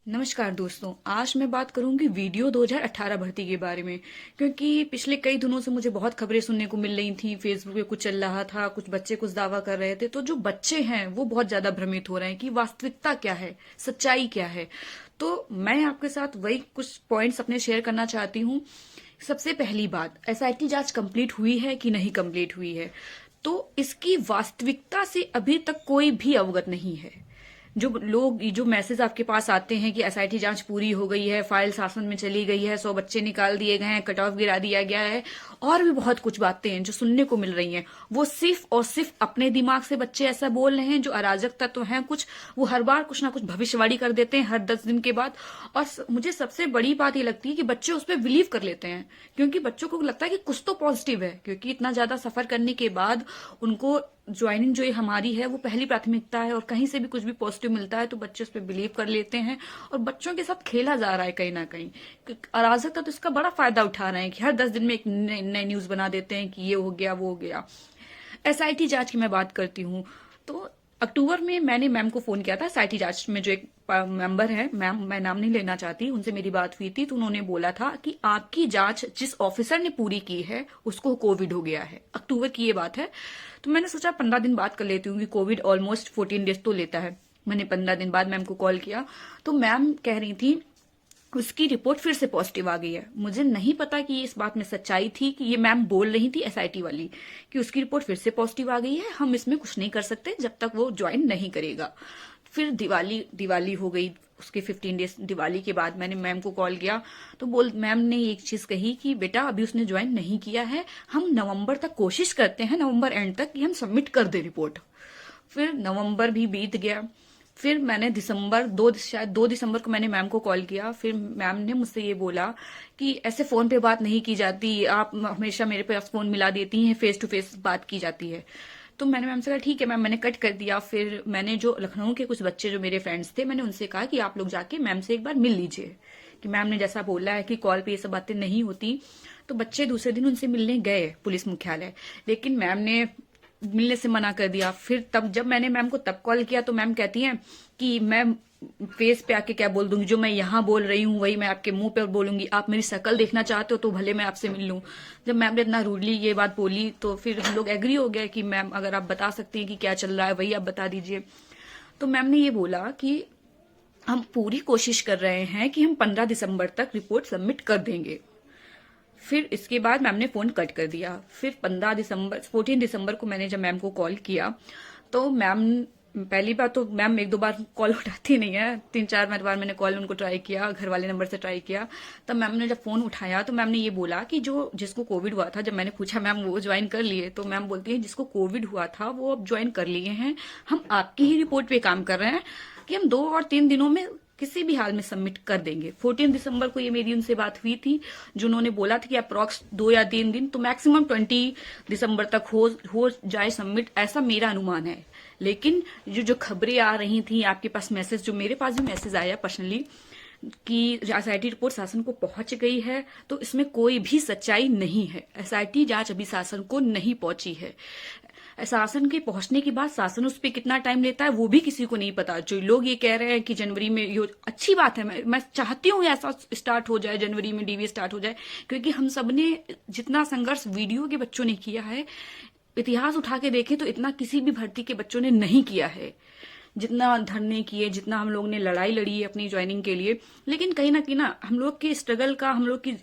नमस्कार दोस्तों। आज मैं बात करूंगी वीडियो 2018 भर्ती के बारे में, क्योंकि पिछले कई दिनों से मुझे बहुत खबरें सुनने को मिल रही थी। फेसबुक पे कुछ चल रहा था, कुछ बच्चे कुछ दावा कर रहे थे, तो जो बच्चे हैं वो बहुत ज्यादा भ्रमित हो रहे हैं कि वास्तविकता क्या है, सच्चाई क्या है। तो मैं आपके साथ वही कुछ पॉइंट्स अपने शेयर करना चाहती हूँ। सबसे पहली बात, एसआईटी जांच कंप्लीट हुई है कि नहीं कंप्लीट हुई है, तो इसकी वास्तविकता से अभी तक कोई भी अवगत नहीं है। जो मैसेज आपके पास आते हैं कि एसआईटी जांच पूरी हो गई है, फाइल शासन में चली गई है, 100 बच्चे निकाल दिए गए हैं, कट ऑफ गिरा दिया गया है, और भी बहुत कुछ बातें हैं जो सुनने को मिल रही हैं, वो सिर्फ और सिर्फ अपने दिमाग से बच्चे ऐसा बोल रहे हैं। जो अराजक तत्व हैं कुछ, वो हर बार कुछ ना कुछ भविष्यवाणी कर देते हैं हर 10 दिन के बाद। और मुझे सबसे बड़ी बात ये लगती है कि बच्चे उस पर बिलीव कर लेते हैं, क्योंकि बच्चों को लगता है कि कुछ तो पॉजिटिव है, क्योंकि इतना ज्यादा सफर करने के बाद उनको ज्वाइनिंग जो ये हमारी है वो पहली प्राथमिकता है, और कहीं से भी कुछ भी पॉजिटिव मिलता है तो बच्चे उस पर बिलीव कर लेते हैं। और बच्चों के साथ खेला जा रहा है कहीं ना कहीं। अराजकता तो इसका बड़ा फायदा उठा रहे हैं कि हर 10 दिन में एक नई न्यूज बना देते हैं कि ये हो गया वो हो गया। एसआईटी जांच की मैं बात करती हूँ, तो अक्टूबर में मैंने मैम को फोन किया था। एसआईटी जांच में जो एक मेंबर है, मैम मैं नाम नहीं लेना चाहती, उनसे मेरी बात हुई थी, तो उन्होंने बोला था कि आपकी जांच जिस ऑफिसर ने पूरी की है उसको कोविड हो गया है। अक्टूबर की ये बात है। तो मैंने सोचा 15 दिन बाद कर लेती हूँ कि कोविड ऑलमोस्ट 14 डेज तो लेता है। मैंने 15 दिन बाद मैम को कॉल किया, तो मैम कह रही थी उसकी रिपोर्ट फिर से पॉजिटिव आ गई है। मुझे नहीं पता कि इस बात में सच्चाई थी कि ये मैम बोल रही थी एसआईटी वाली कि उसकी रिपोर्ट फिर से पॉजिटिव आ गई है, हम इसमें कुछ नहीं कर सकते जब तक वो ज्वाइन नहीं करेगा। फिर दिवाली हो गई, उसके 15 डेज दिवाली के बाद मैंने मैम को कॉल किया, तो मैम ने एक चीज कही कि बेटा अभी उसने ज्वाइन नहीं किया है, हम नवंबर तक कोशिश करते हैं, नवंबर एंड तक कि हम सबमिट कर दे रिपोर्ट। फिर नवंबर भी बीत गया। फिर मैंने शायद 2 दिसंबर को मैंने मैम को कॉल किया। फिर मैम ने मुझसे ये बोला कि ऐसे फोन पे बात नहीं की जाती, आप हमेशा मेरे पास फोन मिला देती हैं, फेस टू फेस बात की जाती है। तो मैंने मैम से कहा ठीक है मैम, मैंने कट कर दिया। फिर मैंने जो लखनऊ के कुछ बच्चे जो मेरे फ्रेंड्स थे, मैंने उनसे कहा कि आप लोग जाके मैम से एक बार मिल लीजिए, कि मैम ने जैसा बोला है कि कॉल पे ये सब बातें नहीं होती। तो बच्चे दूसरे दिन उनसे मिलने गए पुलिस मुख्यालय, लेकिन मैम ने मिलने से मना कर दिया। फिर तब जब मैंने मैम को तब कॉल किया तो मैम कहती हैं कि मैं फेस पे आके क्या बोल दूंगी, जो मैं यहाँ बोल रही हूँ वही मैं आपके मुंह पे बोलूंगी, आप मेरी शक्ल देखना चाहते हो तो भले मैं आपसे मिल लूं। जब मैम ने इतना रूडली ये बात बोली तो फिर हम लोग एग्री हो गए कि मैम अगर आप बता सकती हैं कि क्या चल रहा है वही आप बता दीजिए। तो मैम ने ये बोला कि हम पूरी कोशिश कर रहे हैं कि हम 15 दिसंबर तक रिपोर्ट सबमिट कर देंगे। फिर इसके बाद मैम ने फोन कट कर दिया। फिर 14 दिसंबर को मैंने जब मैम को कॉल किया, तो मैम, पहली बात तो मैम 1-2 बार कॉल उठाती नहीं है, 3-4 बार मैंने कॉल उनको ट्राई किया, घर वाले नंबर से ट्राई किया। तब मैम ने जब फोन उठाया तो मैम ने ये बोला कि जो जिसको कोविड हुआ था, जब मैंने पूछा मैम वो ज्वाइन कर लिए, तो मैम बोलती है जिसको कोविड हुआ था वो अब ज्वाइन कर लिए हैं, हम आपकी ही रिपोर्ट पे काम कर रहे हैं कि हम 2 और 3 दिनों में किसी भी हाल में सबमिट कर देंगे। 14 दिसंबर को ये मेरी उनसे बात हुई थी, जो उन्होंने बोला था कि अप्रॉक्स 2 या 3 दिन, तो मैक्सिमम 20 दिसंबर तक हो जाए सबमिट, ऐसा मेरा अनुमान है। लेकिन जो खबरें आ रही थी आपके पास, मैसेज, जो मेरे पास भी मैसेज आया पर्सनली कि एसआईटी रिपोर्ट शासन को पहुंच गई है, तो इसमें कोई भी सच्चाई नहीं है। एसआईटी जांच अभी शासन को नहीं पहुंची है। शासन के पहुंचने के बाद शासन उस पर कितना टाइम लेता है वो भी किसी को नहीं पता। जो लोग ये कह रहे हैं कि जनवरी में, ये अच्छी बात है, मैं चाहती हूँ ऐसा स्टार्ट हो जाए, जनवरी में डीवी स्टार्ट हो जाए, क्योंकि हम सब ने जितना संघर्ष वीडियो के बच्चों ने किया है, इतिहास उठा के देखें तो इतना किसी भी भर्ती के बच्चों ने नहीं किया है, जितना धरने किए, जितना हम लोग ने लड़ाई लड़ी है अपनी ज्वाइनिंग के लिए। लेकिन कहीं ना कहीं ना हम लोग के स्ट्रगल का, हम लोग की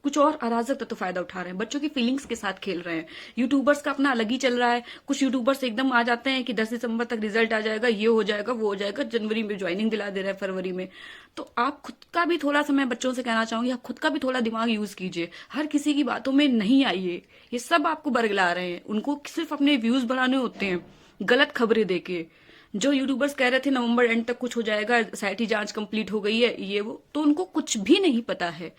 कुछ और अराजक तत्व फायदा उठा रहे हैं, बच्चों की फीलिंग्स के साथ खेल रहे हैं। यूट्यूबर्स का अपना अलग ही चल रहा है। कुछ यूट्यूबर्स एकदम आ जाते हैं कि 10 दिसंबर तक रिजल्ट आ जाएगा, ये हो जाएगा वो हो जाएगा, जनवरी में ज्वाइनिंग दिला दे रहे हैं, फरवरी में। तो आप खुद का भी थोड़ा सा, मैं बच्चों से कहना चाहूंगी, आप खुद का भी थोड़ा दिमाग यूज कीजिए, हर किसी की बातों में नहीं आइए। ये सब आपको बरगला रहे हैं, उनको सिर्फ अपने व्यूज बढ़ाने होते हैं गलत खबरें देके। जो यूट्यूबर्स कह रहे थे नवंबर एंड तक कुछ हो जाएगा, एसआईटी जांच कंप्लीट हो गई है, ये वो, तो उनको कुछ भी नहीं पता है,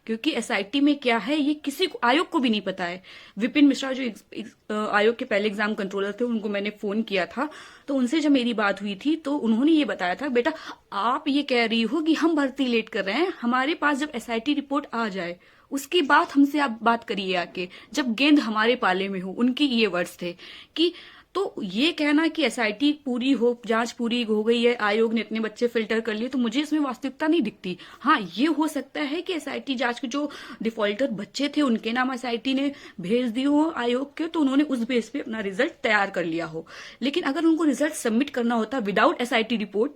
क्योंकि एसआईटी में क्या है ये किसी को, आयोग को भी नहीं पता है। विपिन मिश्रा जो आयोग के पहले एग्जाम कंट्रोलर थे, उनको मैंने फोन किया था, तो उनसे जब मेरी बात हुई थी तो उन्होंने ये बताया था, बेटा आप ये कह रही हो कि हम भर्ती लेट कर रहे हैं, हमारे पास जब एसआईटी रिपोर्ट आ जाए उसके बाद हमसे आप बात करिए आके, जब गेंद हमारे पाले में हो। उनकी ये वर्ड्स थे कि तो ये कहना कि एसआईटी पूरी हो, जांच पूरी हो गई है, आयोग ने इतने बच्चे फिल्टर कर लिए, तो मुझे इसमें वास्तविकता नहीं दिखती। हाँ, ये हो सकता है कि एसआईटी जांच के जो डिफॉल्टर बच्चे थे उनके नाम एसआईटी ने भेज दिए हो आयोग के, तो उन्होंने उस बेस पे अपना रिजल्ट तैयार कर लिया हो। लेकिन अगर उनको रिजल्ट सबमिट करना होता विदाउट एसआईटी रिपोर्ट,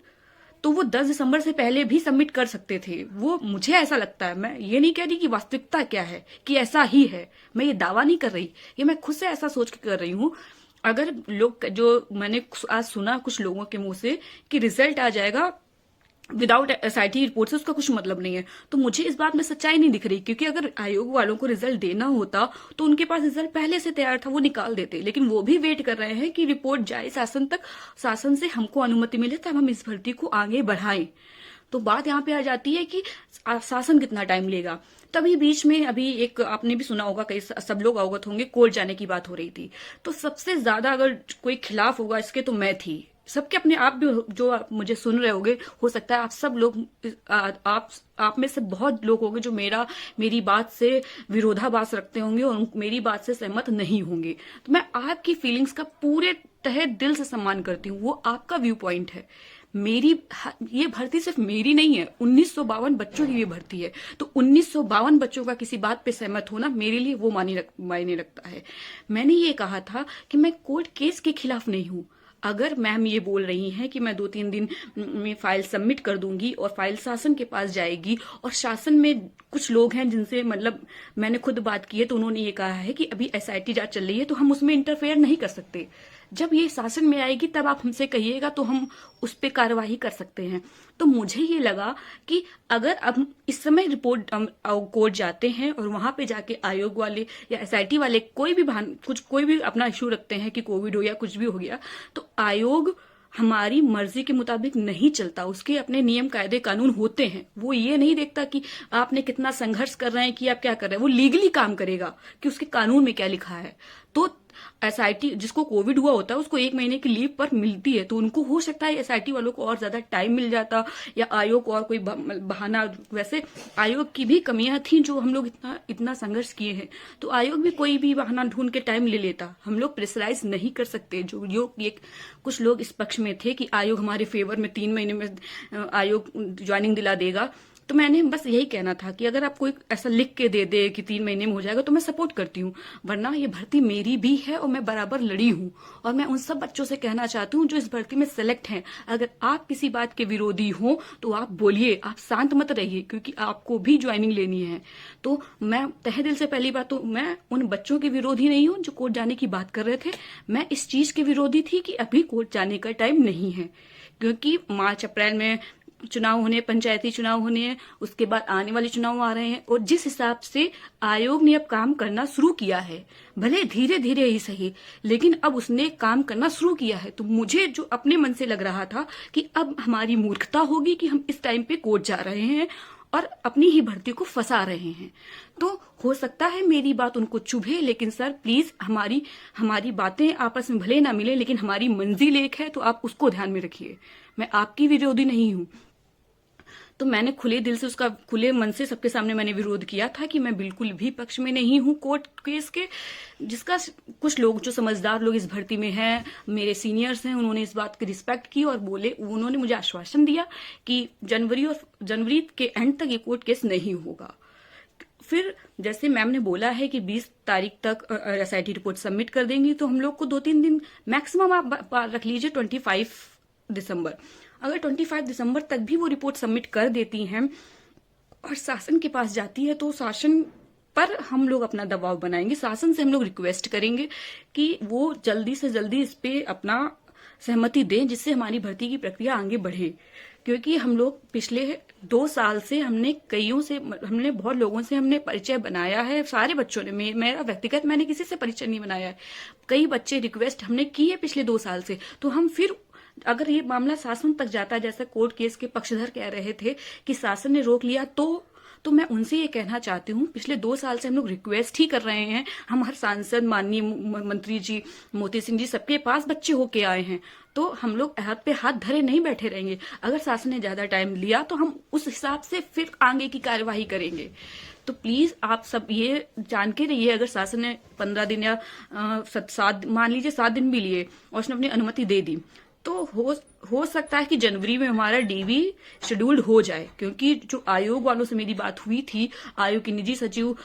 तो वो 10 दिसंबर से पहले भी सबमिट कर सकते थे। वो मुझे ऐसा लगता है, मैं ये नहीं कह रही कि वास्तविकता क्या है, कि ऐसा ही है, मैं ये दावा नहीं कर रही, ये मैं खुद से ऐसा सोच के कर रही हूँ। अगर लोग, जो मैंने आज सुना कुछ लोगों के मुंह से कि रिजल्ट आ जाएगा विदाउट एसआईटी रिपोर्ट से, उसका कुछ मतलब नहीं है, तो मुझे इस बात में सच्चाई नहीं दिख रही। क्योंकि अगर आयोग वालों को रिजल्ट देना होता तो उनके पास रिजल्ट पहले से तैयार था, वो निकाल देते। लेकिन वो भी वेट कर रहे हैं कि रिपोर्ट जाए शासन तक, शासन से हमको अनुमति मिले तब हम इस भर्ती को आगे बढ़ाएं। तो बात यहाँ पे आ जाती है कि शासन कितना टाइम लेगा। तभी बीच में अभी एक, आपने भी सुना होगा, कई सब लोग अवगत होंगे, कोर्ट जाने की बात हो रही थी। तो सबसे ज्यादा अगर कोई खिलाफ होगा इसके तो मैं थी। सबके अपने, आप भी जो आप मुझे सुन रहे होंगे, हो सकता है आप सब लोग, आप में से बहुत लोग होंगे जो मेरी बात से विरोधाभास रखते होंगे और मेरी बात से सहमत नहीं होंगे। तो मैं आपकी फीलिंग्स का पूरे तहे दिल से सम्मान करती हूँ, वो आपका व्यू पॉइंट है। मेरी ये भर्ती सिर्फ मेरी नहीं है, 1952 बच्चों की ये भर्ती है। तो 1952 बच्चों का किसी बात पे सहमत होना मेरे लिए वो मायने रखता है। मैंने ये कहा था कि मैं कोर्ट केस के खिलाफ नहीं हूं। अगर मैम ये बोल रही हैं कि मैं 2-3 दिन में फाइल सबमिट कर दूंगी और फाइल शासन के पास जाएगी, और शासन में कुछ लोग हैं जिनसे मतलब मैंने खुद बात की है, तो उन्होंने ये कहा है कि अभी एसआईटी जांच चल रही है तो हम उसमें इंटरफेयर नहीं कर सकते। जब ये शासन में आएगी तब आप हमसे कहिएगा तो हम उस पर कार्यवाही कर सकते हैं। तो मुझे ये लगा कि अगर अब इस समय रिपोर्ट कोर्ट जाते हैं और वहां पे जाके आयोग वाले या एसआईटी वाले कोई भी अपना इश्यू रखते हैं कि कोविड हो या कुछ भी हो गया, तो आयोग हमारी मर्जी के मुताबिक नहीं चलता। उसके अपने नियम कायदे कानून होते हैं। वो ये नहीं देखता कि आपने कितना संघर्ष कर रहे हैं, कि आप क्या कर रहे हैं। वो लीगली काम करेगा कि उसके कानून में क्या लिखा है। तो एसआईटी, जिसको कोविड हुआ होता है उसको 1 महीने की लीव पर मिलती है, तो उनको हो सकता है एसआईटी वालों को और ज्यादा टाइम मिल जाता, या आयोग को और कोई बहाना। वैसे आयोग की भी कमियां थी जो हम लोग इतना संघर्ष किए हैं, तो आयोग भी कोई भी बहाना ढूंढ के टाइम ले लेता। हम लोग प्रेशराइज नहीं कर सकते। जो ये कुछ लोग इस पक्ष में थे कि आयोग हमारे फेवर में 3 महीने में आयोग ज्वाइनिंग दिला देगा, तो मैंने बस यही कहना था कि अगर आप कोई ऐसा लिख के दे दे कि 3 महीने में हो जाएगा तो मैं सपोर्ट करती हूँ, वरना ये भर्ती मेरी भी है और मैं बराबर लड़ी हूँ। और मैं उन सब बच्चों से कहना चाहती हूँ जो इस भर्ती में सेलेक्ट हैं, अगर आप किसी बात के विरोधी हो तो आप बोलिए, आप शांत मत रहिए, क्योंकि आपको भी ज्वाइनिंग लेनी है। तो मैं तहे दिल से, पहली बात तो मैं उन बच्चों के विरोधी नहीं हूँ जो कोर्ट जाने की बात कर रहे थे। मैं इस चीज के विरोधी थी कि अभी कोर्ट जाने का टाइम नहीं है, क्योंकि मार्च अप्रैल में चुनाव होने, पंचायती चुनाव होने हैं, उसके बाद आने वाले चुनाव आ रहे हैं। और जिस हिसाब से आयोग ने अब काम करना शुरू किया है, भले धीरे धीरे ही सही, लेकिन अब उसने काम करना शुरू किया है। तो मुझे जो अपने मन से लग रहा था कि अब हमारी मूर्खता होगी कि हम इस टाइम पे कोर्ट जा रहे हैं और अपनी ही भर्ती को फंसा रहे हैं। तो हो सकता है मेरी बात उनको चुभे, लेकिन सर प्लीज हमारी बातें आपस में भले ना मिले, लेकिन हमारी मंजिल एक है, तो आप उसको ध्यान में रखिए। मैं आपकी विरोधी नहीं हूं। तो मैंने खुले दिल से, उसका खुले मन से सबके सामने मैंने विरोध किया था कि मैं बिल्कुल भी पक्ष में नहीं हूं कोर्ट केस के, जिसका कुछ लोग, जो समझदार लोग इस भर्ती में हैं, मेरे सीनियर्स हैं, उन्होंने इस बात की रिस्पेक्ट की और बोले, उन्होंने मुझे आश्वासन दिया कि जनवरी के एंड तक ये कोर्ट केस नहीं होगा। फिर जैसे मैम ने बोला है कि 20 तारीख तक एसआईटी रिपोर्ट सबमिट कर देंगी, तो हम लोग को 2-3 दिन मैक्सिमम आप रख लीजिए, 25 दिसंबर। अगर 25 दिसंबर तक भी वो रिपोर्ट सबमिट कर देती हैं और शासन के पास जाती है, तो शासन पर हम लोग अपना दबाव बनाएंगे। शासन से हम लोग रिक्वेस्ट करेंगे कि वो जल्दी से जल्दी इस पे अपना सहमति दें, जिससे हमारी भर्ती की प्रक्रिया आगे बढ़े। क्योंकि हम लोग पिछले 2 साल से हमने बहुत लोगों से हमने परिचय बनाया है, सारे बच्चों ने, मेरा व्यक्तिगत मैंने किसी से परिचय नहीं बनाया है। कई बच्चे रिक्वेस्ट हमने की है पिछले 2 साल से। तो हम फिर, अगर ये मामला शासन तक जाता है, जैसे कोर्ट केस के पक्षधर कह रहे थे कि शासन ने रोक लिया, तो तो मैं उनसे ये कहना चाहती हूँ, पिछले 2 साल से हम लोग रिक्वेस्ट ही कर रहे हैं, हम हर सांसद, माननीय मंत्री जी, मोती सिंह जी, सबके पास बच्चे होके आए हैं, तो हम लोग हाथ पे हाथ धरे नहीं बैठे रहेंगे। अगर शासन ने ज्यादा टाइम लिया तो हम उस हिसाब से फिर आगे की कार्यवाही करेंगे। तो प्लीज आप सब ये जान के रहिए, अगर शासन ने 15 दिन या 7, मान लीजिए 7 दिन भी लिए और उसने अपनी अनुमति दे दी, तो हो सकता है कि जनवरी में हमारा डीवी शेड्यूल्ड हो जाए। क्योंकि जो आयोग वालों से मेरी बात हुई थी, आयोग की निजी सचिव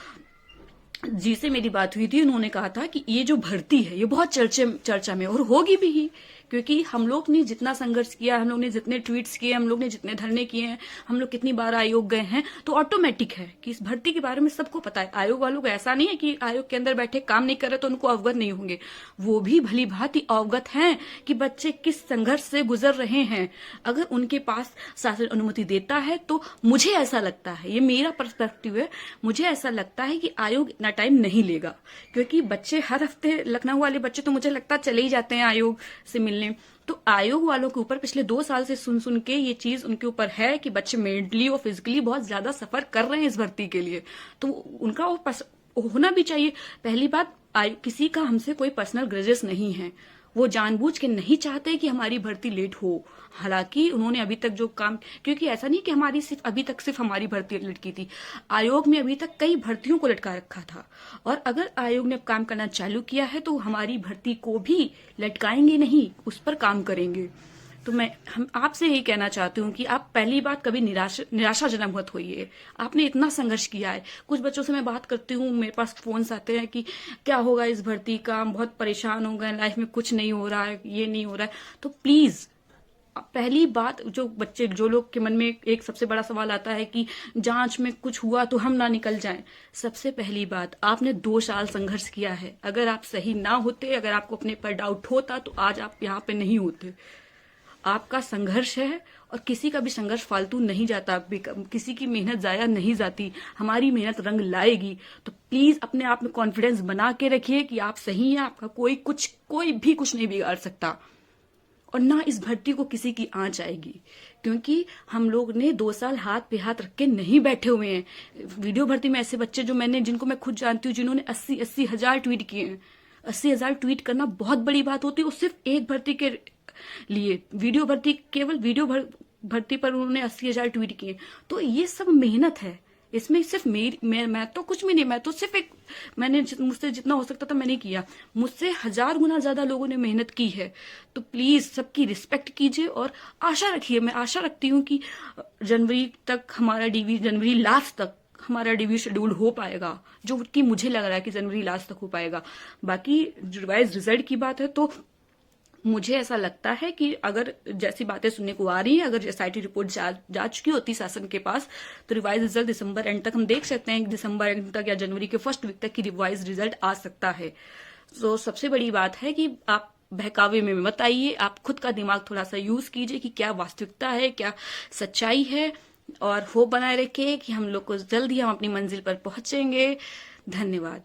जी से मेरी बात हुई थी, उन्होंने कहा था कि ये जो भर्ती है ये बहुत चर्चा में और होगी भी ही, क्योंकि हम लोग ने जितना संघर्ष किया, हम लोग ने जितने ट्वीट्स किए, हम लोग ने जितने धरने किए हैं, हम लोग कितनी बार आयोग गए हैं, तो ऑटोमेटिक है कि इस भर्ती के बारे में सबको पता है। आयोग वालों को ऐसा नहीं है कि आयोग के अंदर बैठे काम नहीं कर रहे तो उनको अवगत नहीं होंगे, वो भी भली भांति अवगत हैं कि बच्चे किस संघर्ष से गुजर रहे हैं। अगर उनके पास शासन अनुमति देता है तो मुझे ऐसा लगता है, ये मेरा पर्सपेक्टिव है, मुझे ऐसा लगता है कि आयोग इतना टाइम नहीं लेगा। क्योंकि बच्चे हर हफ्ते, लखनऊ वाले बच्चे तो मुझे लगता है चले ही जाते हैं आयोग से मिलने। तो आयोग वालों के ऊपर पिछले 2 साल से सुन सुन के ये चीज उनके ऊपर है कि बच्चे मेंटली और फिजिकली बहुत ज्यादा सफर कर रहे हैं इस भर्ती के लिए, तो उनका वो होना भी चाहिए। पहली बात, किसी का हमसे कोई पर्सनल ग्रजेस नहीं है, वो जानबूझ के नहीं चाहते कि हमारी भर्ती लेट हो। हालांकि उन्होंने अभी तक जो काम, क्योंकि ऐसा नहीं कि हमारी अभी तक सिर्फ हमारी भर्ती लटकी थी, आयोग में अभी तक कई भर्तियों को लटका रखा था, और अगर आयोग ने काम करना चालू किया है तो हमारी भर्ती को भी लटकाएंगे नहीं, उस पर काम करेंगे। तो हम आपसे यही कहना चाहती हूँ कि आप पहली बात कभी निराशाजनक मत होइए। आपने इतना संघर्ष किया है। कुछ बच्चों से मैं बात करती हूँ, मेरे पास फोन्स आते हैं कि क्या होगा इस भर्ती का, हम बहुत परेशान हो गए, लाइफ में कुछ नहीं हो रहा है, ये नहीं हो रहा है। तो प्लीज पहली बात, जो लोग के मन में एक सबसे बड़ा सवाल आता है कि जांच में कुछ हुआ तो हम ना निकल जाएं, सबसे पहली बात, आपने 2 साल संघर्ष किया है। अगर आप सही ना होते, अगर आपको अपने पर डाउट होता तो आज आप यहाँ पे नहीं होते। आपका संघर्ष है और किसी का भी संघर्ष फालतू नहीं जाता, किसी की मेहनत जाया नहीं जाती, हमारी मेहनत रंग लाएगी। तो प्लीज अपने आप में कॉन्फिडेंस बना के रखिए कि आप सही हैं, आपका कोई भी कुछ नहीं बिगाड़ सकता, और ना इस भर्ती को किसी की आंच आएगी। क्योंकि हम लोग ने 2 साल हाथ पे हाथ रख के नहीं बैठे हुए हैं। वीडियो भर्ती में ऐसे बच्चे जिनको मैं खुद जानती हूँ, जिन्होंने 80 हजार ट्वीट किए हैं। 80 हजार ट्वीट करना बहुत बड़ी बात होती है, और सिर्फ एक भर्ती के लिए, वीडियो भर्ती, केवल वीडियो भर्ती पर उन्होंने 80 हजार ट्वीट किए। तो ये सब मेहनत है, इसमें सिर्फ मैं तो कुछ भी नहीं, मैं तो सिर्फ मैंने मुझसे जितना हो सकता था मैंने किया, मुझसे 1000 गुना ज्यादा लोगों ने मेहनत की है। तो प्लीज सबकी रिस्पेक्ट कीजिए और आशा रखिए, मैं आशा रखती हूँ कि जनवरी लास्ट तक हमारा डीवी शेड्यूल हो पाएगा, जो कि मुझे लग रहा है कि जनवरी लास्ट तक हो पाएगा। बाकी रिवाइज रिजल्ट की बात है तो मुझे ऐसा लगता है कि अगर जैसी बातें सुनने को आ रही हैं, अगर एसआईटी रिपोर्ट जा चुकी होती शासन के पास, तो रिवाइज रिजल्ट दिसंबर एंड तक हम देख सकते हैं, दिसंबर एंड तक या जनवरी के फर्स्ट वीक तक की रिवाइज रिजल्ट आ सकता है। तो सबसे बड़ी बात है कि आप बहकावे में मत आइए, आप खुद का दिमाग थोड़ा सा यूज कीजिए कि क्या वास्तविकता है, क्या सच्चाई है, और होप बनाए रखिए कि हम लोग को जल्द ही हम अपनी मंजिल पर पहुंचेंगे। धन्यवाद।